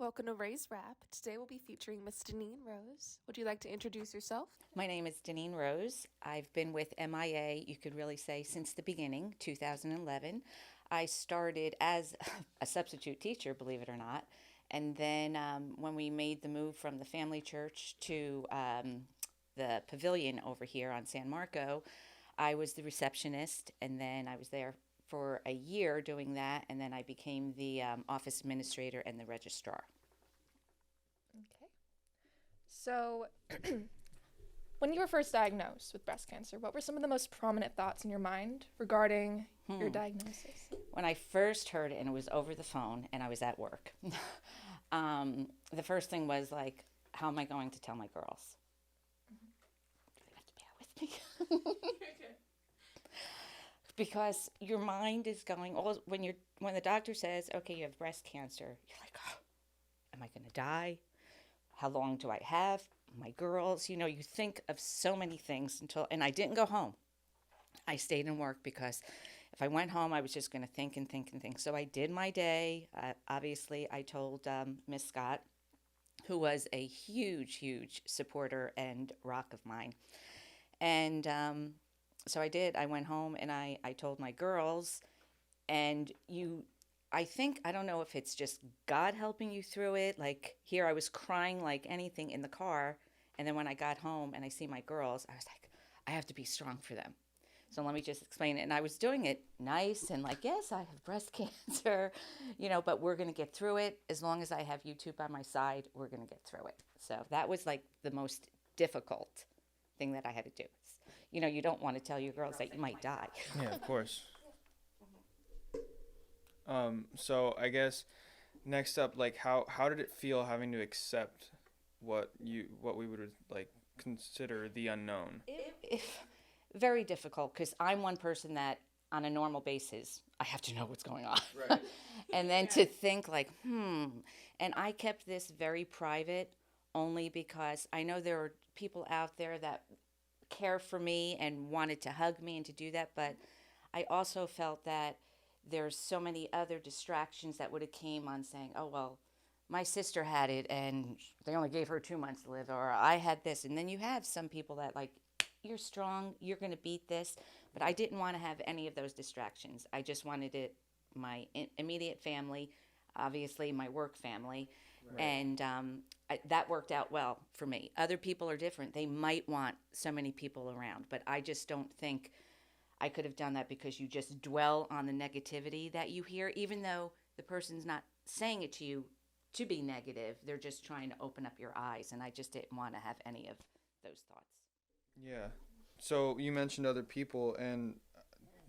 Welcome to Ray's Rap. Today we'll be featuring Miss Deneen Rose. Would you like to introduce yourself? My name is Deneen Rose. I've been with MIA, you could really say, since the beginning, 2011. I started as a substitute teacher, believe it or not. And then when we made the move from the family church to the pavilion over here on San Marco, I was the receptionist, and then I was there for a year doing that, and then I became the office administrator and the registrar. Okay. So, when you were first diagnosed with breast cancer, what were some of the most prominent thoughts in your mind regarding your diagnosis? When I first heard it, and it was over the phone, and I was at work, the first thing was like, how am I going to tell my girls? Do they have to bear with me? Because your mind is going when the doctor says, okay, you have breast cancer, you're like, oh, am I going to die? How long do I have? My girls, you think of so many things and I didn't go home. I stayed in work because if I went home, I was just going to think and think and think. So I did my day. Obviously, I told Miss Scott, who was a huge, huge supporter and rock of mine. And so I did. I went home and I told my girls, and I don't know if it's just God helping you through it. Like here, I was crying like anything in the car. And then when I got home and I see my girls, I was like, I have to be strong for them. So let me just explain it. And I was doing it nice and like, yes, I have breast cancer, but we're going to get through it. As long as I have you two by my side, we're going to get through it. So that was like the most difficult thing that I had to do. You don't want to tell your girls that you might die. Yeah, of course. So I guess next up, like how did it feel having to accept what we would like consider the unknown? Very difficult, because I'm one person that on a normal basis I have to know what's going on. Right. And then to think like, and I kept this very private only because I know there are people out there that care for me and wanted to hug me and to do that, but I also felt that there's so many other distractions that would have came on saying, oh, well, my sister had it and they only gave her 2 months to live, or I had this. And then you have some people that like, you're strong, you're going to beat this. But I didn't want to have any of those distractions. I just wanted my immediate family, obviously my work family. Right. And that worked out well for me. Other people are different. They might want so many people around, but I just don't think I could have done that, because you just dwell on the negativity that you hear, even though the person's not saying it to you to be negative. They're just trying to open up your eyes, and I just didn't want to have any of those thoughts. Yeah. So you mentioned other people, and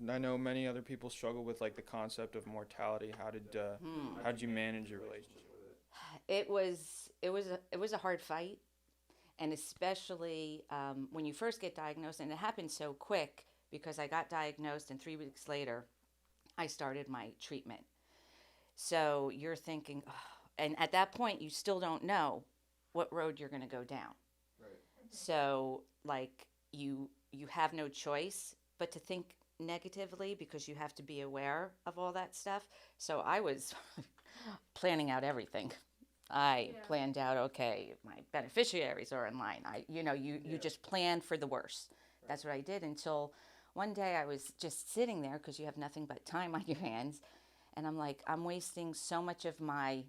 I know many other people struggle with like the concept of mortality. How did you manage your relationship with it? It was a hard fight, and especially when you first get diagnosed, and it happened so quick because I got diagnosed and 3 weeks later I started my treatment. So you're thinking, oh, and at that point you still don't know what road you're going to go down. Right. So like you have no choice but to think negatively, because you have to be aware of all that stuff. So I was planning out everything. I planned out, okay, my beneficiaries are in line. You just plan for the worst. Right. That's what I did until one day I was just sitting there, because you have nothing but time on your hands. And I'm like, I'm wasting so much of my,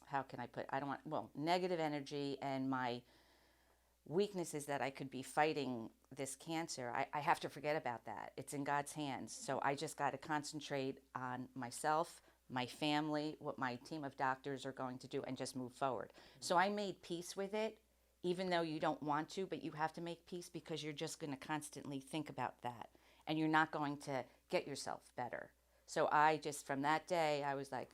how can I put, negative energy and my weaknesses that I could be fighting this cancer. I have to forget about that. It's in God's hands. So I just got to concentrate on myself, my family, what my team of doctors are going to do, and just move forward. So I made peace with it, even though you don't want to, but you have to make peace, because you're just going to constantly think about that, and you're not going to get yourself better. So I just, from that day, I was like,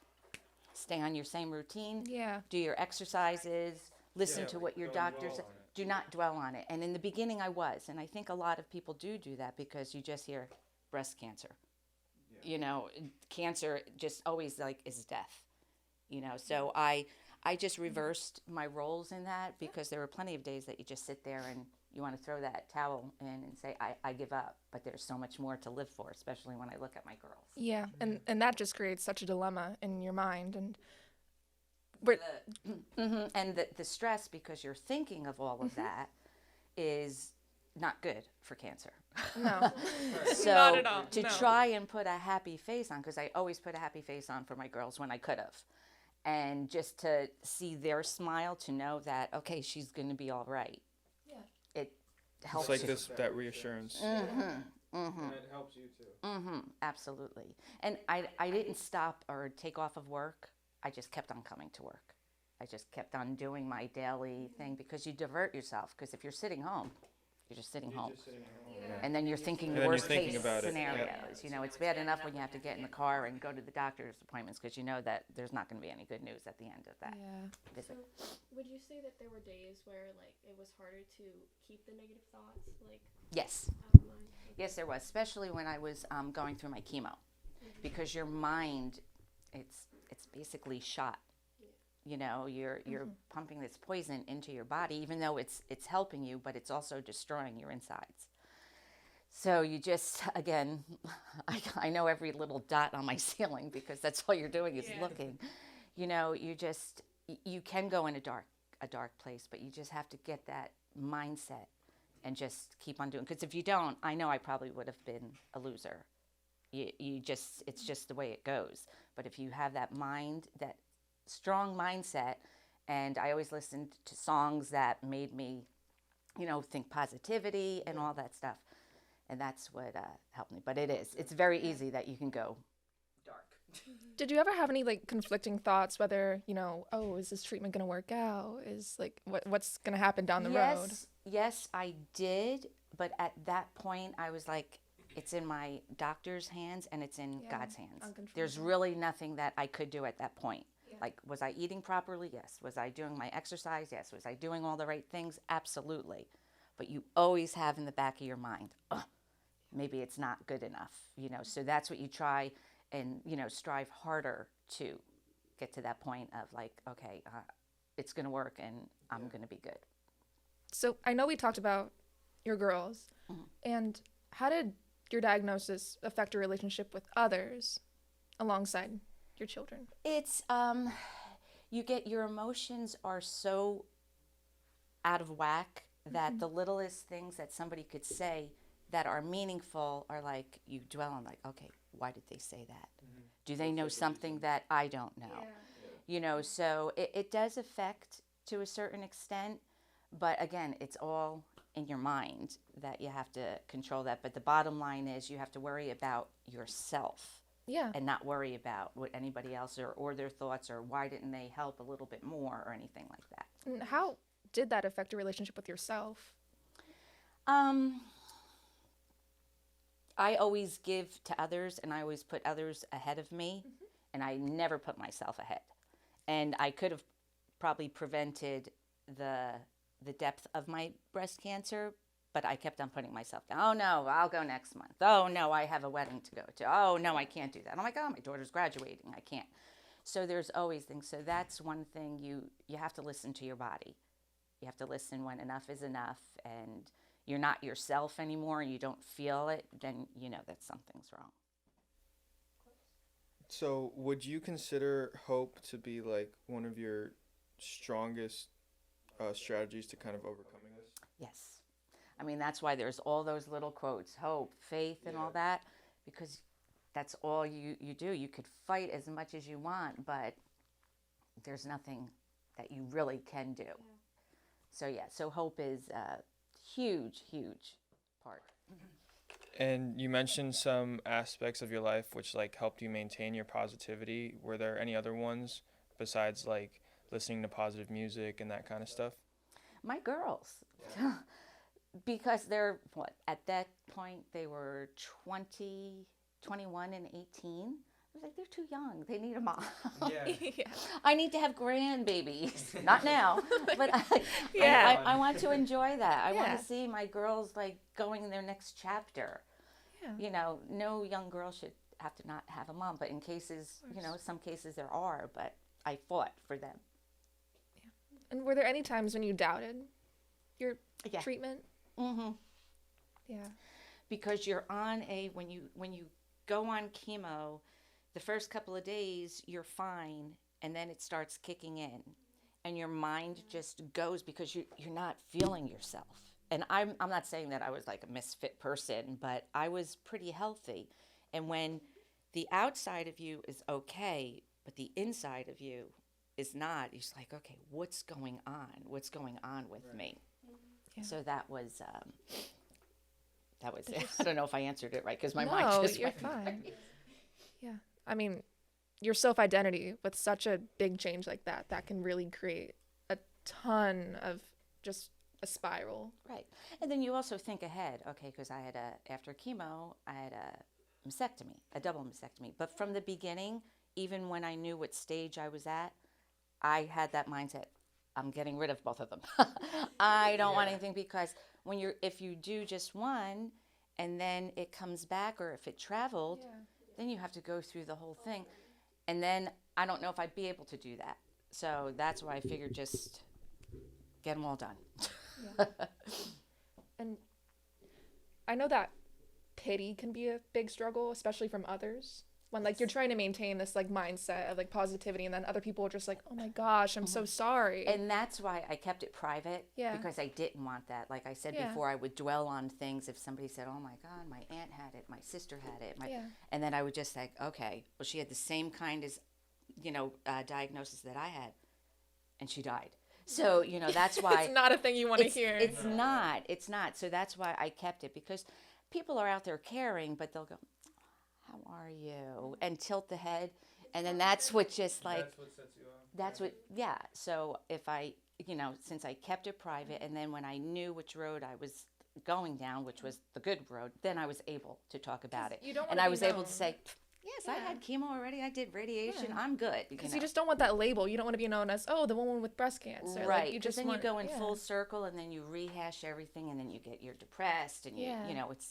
stay on your same routine, do your exercises, listen to what your doctors say. Do not dwell on it. And in the beginning I was, and I think a lot of people do that, because you just hear breast cancer. Yeah. Cancer just always like is death. So I just reversed my roles in that, because there were plenty of days that you just sit there and you want to throw that towel in and say, I give up. But there's so much more to live for, especially when I look at my girls. Yeah, and that just creates such a dilemma in your mind. And We're, And the stress, because you're thinking of all of that, is not good for cancer. no. So Not at all, to no. try and put a happy face on, because I always put a happy face on for my girls when I could have, and just to see their smile, to know that, okay, she's going to be all right. Yeah. It helps It's like you. that reassurance. And it helps you too. Absolutely. And I didn't stop or take off of work. I just kept on coming to work. I just kept on doing my daily thing, because you divert yourself. Because if you're sitting home, you're just sitting home. And then you're thinking the worst case scenarios. You know, it's bad enough when you have to get in the car and go to the doctor's appointments, because you know that there's not going to be any good news at the end of that visit. So, would you say that there were days where, like, it was harder to keep the negative thoughts, like, Yes. out of mind? Yes, there was, especially when I was going through my chemo, because your mind, it's basically shot. You know, you're pumping this poison into your body, even though it's helping you, but it's also destroying your insides. So you just, again, I know every little dot on my ceiling, because that's all you're doing is looking. You know, you can go in a dark place, but you just have to get that mindset and just keep on doing. Because if you don't, I know I probably would have been a loser. It's just the way it goes. But if you have that mind, that strong mindset, and I always listened to songs that made me, you know, think positivity and all that stuff. And that's what helped me. But it's very easy that you can go dark. Did you ever have any like conflicting thoughts, whether, you know, oh, is this treatment going to work out? Is like, what's going to happen down the road? Yes, I did. But at that point, I was like, it's in my doctor's hands and it's in God's hands. There's really nothing that I could do at that point. Like, was I eating properly? Yes. Was I doing my exercise? Yes. Was I doing all the right things? Absolutely. But you always have in the back of your mind, maybe it's not good enough, you know. So that's what you try and, you know, strive harder to get to that point of like, okay, it's going to work and I'm going to be good. So I know we talked about your girls, and how did your diagnosis affect your relationship with others alongside your children? It's, you get, your emotions are so out of whack that the littlest things that somebody could say that are meaningful are like, you dwell on like, okay, why did they say that? Do they know something that I don't know? You know, so it does affect to a certain extent, but again, it's all in your mind that you have to control that. But the bottom line is you have to worry about yourself. Yeah. And not worry about what anybody else or their thoughts or why didn't they help a little bit more or anything like that. And how did that affect your relationship with yourself? I always give to others, and I always put others ahead of me, and I never put myself ahead. And I could have probably prevented the depth of my breast cancer, but I kept on putting myself down. Oh, no, I'll go next month. Oh, no, I have a wedding to go to. Oh, no, I can't do that. I'm like, oh, my daughter's graduating. I can't. So there's always things. So that's one thing you have to listen to your body. You have to listen when enough is enough, and you're not yourself anymore and you don't feel it, then you know that something's wrong. So would you consider hope to be like one of your strongest strategies to kind of overcoming this? Yes. I mean, that's why there's all those little quotes, hope, faith, and all that, because that's all you do. You could fight as much as you want, but there's nothing that you really can do. So so hope is a huge, huge part. And you mentioned some aspects of your life which like helped you maintain your positivity. Were there any other ones besides like listening to positive music and that kind of stuff? My girls. Because they're, at that point, they were 20, 21, and 18. I was like, they're too young. They need a mom. I need to have grandbabies. Not now, but I want to enjoy that. I want to see my girls, like, going in their next chapter. You know, no young girl should have to not have a mom, but in cases, you know, some cases there are, but I fought for them. And were there any times when you doubted your treatment? Because you're on when you go on chemo, the first couple of days you're fine, and then it starts kicking in, and your mind just goes because you're not feeling yourself. And I'm not saying that I was like a misfit person, but I was pretty healthy. And when the outside of you is okay, but the inside of you is not, you're just like, okay, what's going on? What's going on with me? Yeah. So that was it. I don't know if I answered it right because my No, mind just you're went. fine. Yeah. I mean, your self-identity with such a big change like that can really create a ton of just a spiral. Right. And then you also think ahead, okay, because after chemo, I had a mastectomy, a double mastectomy. But from the beginning, even when I knew what stage I was at, I had that mindset, I'm getting rid of both of them. I don't want anything, because if you do just one and then it comes back, or if it traveled, then you have to go through the whole thing. And then I don't know if I'd be able to do that. So that's why I figured just get them all done. Yeah. And I know that pity can be a big struggle, especially from others. When like you're trying to maintain this like mindset of like positivity, and then other people are just like, oh my gosh, I'm so sorry. And that's why I kept it private, Yeah. because I didn't want that. Like I said Yeah. before, I would dwell on things. If somebody said, oh my God, my aunt had it, my sister had it, Yeah. and then I would just think, okay, well, she had the same kind as, diagnosis that I had, and she died. So, that's why. It's not a thing you want to hear. It's not. It's not. So that's why I kept it, because people are out there caring, but they'll go, how are you? And tilt the head. And then that's what just like, That's what sets you off. that's what, yeah. So if I, since I kept it private, and then when I knew which road I was going down, which was the good road, then I was able to talk about it. You don't And wanna I be was able known. to say, yes, I Yeah. had chemo already. I did radiation. Yeah. I'm good. Because you just don't want that label. You don't want to be known as, oh, the woman with breast cancer. Right. Like, you Because just then want, you go in yeah. full circle, and then you rehash everything, and then you're depressed, and Yeah.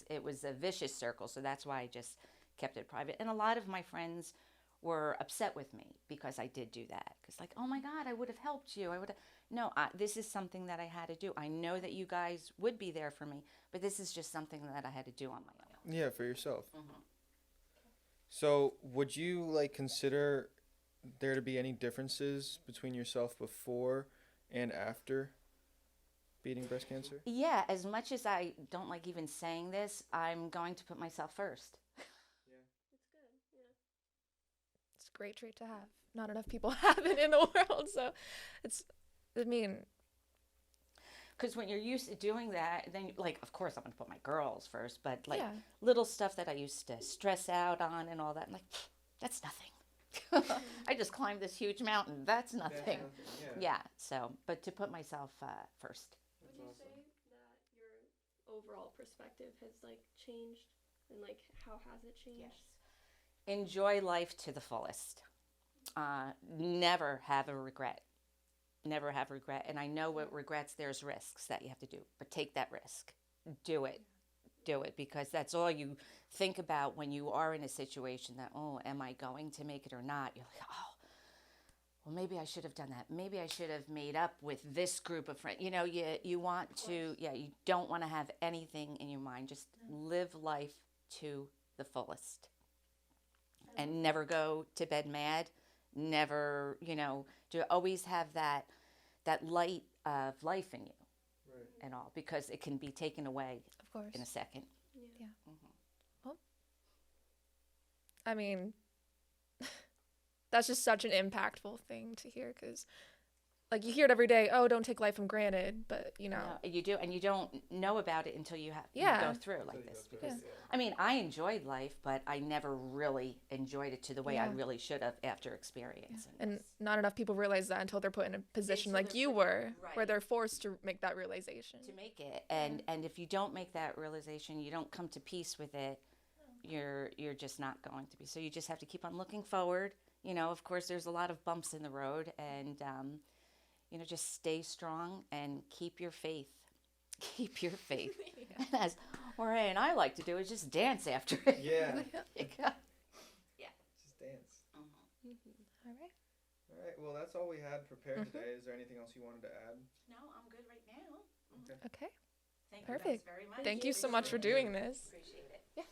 it was a vicious circle. So that's why I just kept it private. And a lot of my friends were upset with me because I did do that. Because like, oh my God, I would have helped you. No, this is something that I had to do. I know that you guys would be there for me, but this is just something that I had to do on my own. Yeah, for yourself. Mhm. So, would you like consider there to be any differences between yourself before and after beating breast cancer? Yeah, as much as I don't like even saying this, I'm going to put myself first. It's good. Yeah. It's a great trait to have. Not enough people have it in the world. So I mean, Because when you're used to doing that, then, like, of course, I'm going to put my girls first, but, like, yeah. little stuff that I used to stress out on and all that, I'm like, that's nothing. I just climbed this huge mountain. That's nothing. Yeah, so, but to put myself first. Would you say that your overall perspective has like changed, and like how has it changed? Enjoy life to the fullest. Never have a regret. Never have regret. And I know what regrets, there's risks that you have to do, but take that risk. Do it. Do it, because that's all you think about when you are in a situation that, oh, am I going to make it or not? You're like, oh, well, maybe I should have done that. Maybe I should have made up with this group of friends. You want to, you don't want to have anything in your mind. Just live life to the fullest. And never go to bed mad. Never, to always have that light of life in you. Right. And all, because it can be taken away Of course. in a second. Yeah. I mean, that's just such an impactful thing to hear, because like you hear it every day. Oh, don't take life for granted, but No, you do, and you don't know about it until you Yeah. go through like this. Because Yeah. I mean, I enjoyed life, but I never really enjoyed it to the way I Yeah. really should have after experiencing and this. not enough people realize that until they're put in a position Until like they're you put- were, where right. they're forced to make that realization. To make it, and if you don't make that realization, you don't come to peace with it. You're just not going to be. So you just have to keep on looking forward. Of course, there's a lot of bumps in the road, and just stay strong and keep your faith. Keep your faith. As Jorge and I like to do is just dance after it. Yeah. You go. Just dance. All right. All right. Well, that's all we had prepared today. Is there anything else you wanted to add? No, I'm good right now. Okay. Thank Perfect. you guys very much. Thank you so much for doing this. Appreciate it. Yeah.